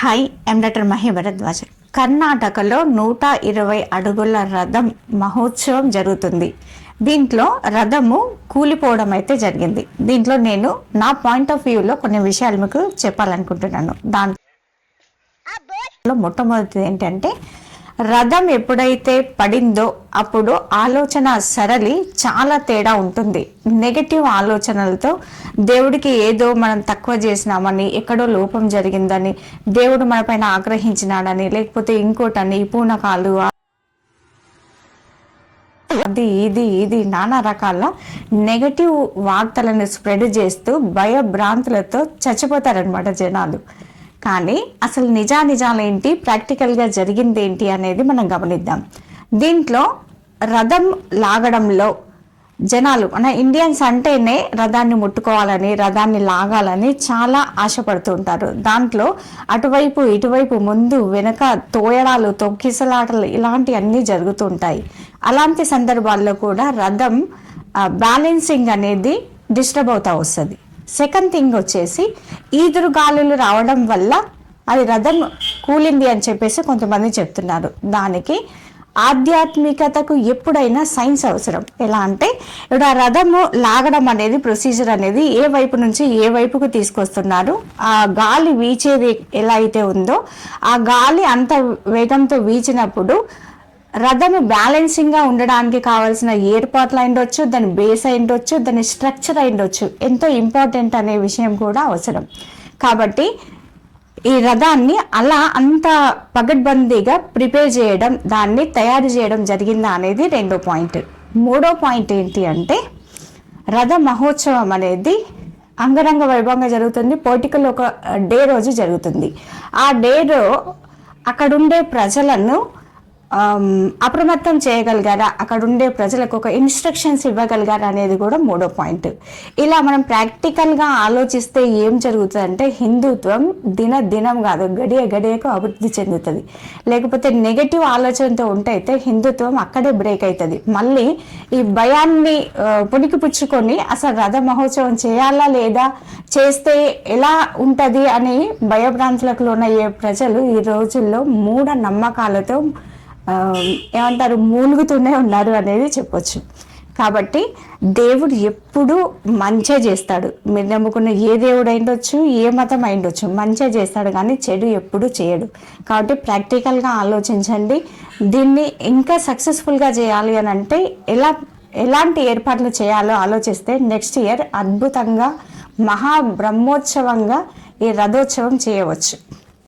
Hi, I'm doctor Mahi Bharadwaj. కర్ణాటకలో 120 అడుగుల రథం మహోత్సవం జరుగుతుంది. దీంట్లో రథము కూలిపోవడం అయితే జరిగింది. దీంట్లో నేను నా పాయింట్ ఆఫ్ వ్యూలో కొన్ని విషయాలు మీకు చెప్పాలనుకుంటున్నాను. దాంట్లో మొట్టమొదటిది ఏంటంటే, రథం ఎప్పుడైతే పడిందో అప్పుడు ఆలోచన సరళి చాలా తేడా ఉంటుంది. నెగటివ్ ఆలోచనలతో దేవుడికి ఏదో మనం తక్కువ చేసినామని, ఎక్కడో లోపం జరిగిందని, దేవుడు మన పైన ఆగ్రహించినాడని, లేకపోతే ఇంకోటని, పూనకాలు, అది ఇది నానా రకాల నెగటివ్ వార్తలను స్ప్రెడ్ చేస్తూ భయభ్రాంతులతో చచ్చిపోతారనమాట జనాలు. కానీ అసలు నిజాలేంటి, ప్రాక్టికల్గా జరిగింది ఏంటి అనేది మనం గమనిద్దాం. దీంట్లో రథం లాగడంలో జనాలు, మన ఇండియన్స్ అంటేనే రథాన్ని ముట్టుకోవాలని, రథాన్ని లాగాలని చాలా ఆశపడుతూ ఉంటారు. దాంట్లో అటువైపు ఇటువైపు, ముందు వెనక తోయడాలు, తొక్కిసలాటలు ఇలాంటివన్నీ జరుగుతూ ఉంటాయి. అలాంటి సందర్భాల్లో కూడా రథం బ్యాలెన్సింగ్ అనేది డిస్టర్బ్ అవుతా వస్తుంది. సెకండ్ థింగ్ వచ్చేసి, ఈదురు గాలులు రావడం వల్ల అది రథం కూలింది అని చెప్పేసి కొంతమంది చెప్తున్నారు. దానికి ఆధ్యాత్మికతకు ఎప్పుడైనా సైన్స్ అవసరం. ఎలా అంటే, ఇప్పుడు ఆ రథము లాగడం అనేది ప్రొసీజర్ అనేది ఏ వైపు నుంచి ఏ వైపుకు తీసుకొస్తున్నారు, ఆ గాలి వీచేది ఎలా అయితే ఉందో, ఆ గాలి అంత వేగంతో వీచినప్పుడు రథము బ్యాలెన్సింగ్గా ఉండడానికి కావాల్సిన ఏర్పాట్లు అయిండొచ్చు, దాని బేస్ అయిండొచ్చు, దాని స్ట్రక్చర్ అయిండొచ్చు, ఎంతో ఇంపార్టెంట్ అనే విషయం కూడా అవసరం. కాబట్టి ఈ రథాన్ని అలా అంత పగడ్బందీగా ప్రిపేర్ చేయడం, దాన్ని తయారు చేయడం జరిగిందా అనేది రెండో పాయింట్. మూడో పాయింట్ ఏంటి అంటే, రథ మహోత్సవం అనేది అంగరంగ వైభవంగా జరుగుతుంది. పొలిటికల్ ఒక డే రోజు జరుగుతుంది. ఆ డేలో అక్కడుండే ప్రజలను అప్రమత్తం చేయగలిగారా, అక్కడ ఉండే ప్రజలకు ఒక ఇన్స్ట్రక్షన్స్ ఇవ్వగలిగారా అనేది కూడా మూడో పాయింట్. ఇలా మనం ప్రాక్టికల్గా ఆలోచిస్తే ఏం జరుగుతుందంటే, హిందుత్వం దినం కాదు, గడియకు అభివృద్ధి చెందుతుంది. లేకపోతే నెగటివ్ ఆలోచనతో ఉంటే హిందుత్వం అక్కడే బ్రేక్ అవుతుంది. మళ్ళీ ఈ భయాన్ని పుణికిపుచ్చుకొని అసలు రథ మహోత్సవం చేయాలా లేదా, చేస్తే ఎలా ఉంటుంది అని భయభ్రాంతులకు లోనయ్యే ప్రజలు ఈ రోజుల్లో మూఢ నమ్మకాలతో ఏమంటారు, మూలుగుతూనే ఉన్నారు అనేది చెప్పొచ్చు. కాబట్టి దేవుడు ఎప్పుడు మంచే చేస్తాడు. మీరు నమ్ముకున్న ఏ దేవుడు అయిండొచ్చు, ఏ మతం అయిండొచ్చు, మంచే చేస్తాడు కానీ చెడు ఎప్పుడు చేయడు. కాబట్టి ప్రాక్టికల్గా ఆలోచించండి. దీన్ని ఇంకా సక్సెస్ఫుల్గా చేయాలి అని అంటే ఎలాంటి ఏర్పాట్లు చేయాలో ఆలోచిస్తే నెక్స్ట్ ఇయర్ అద్భుతంగా మహాబ్రహ్మోత్సవంగా ఈ రథోత్సవం చేయవచ్చు.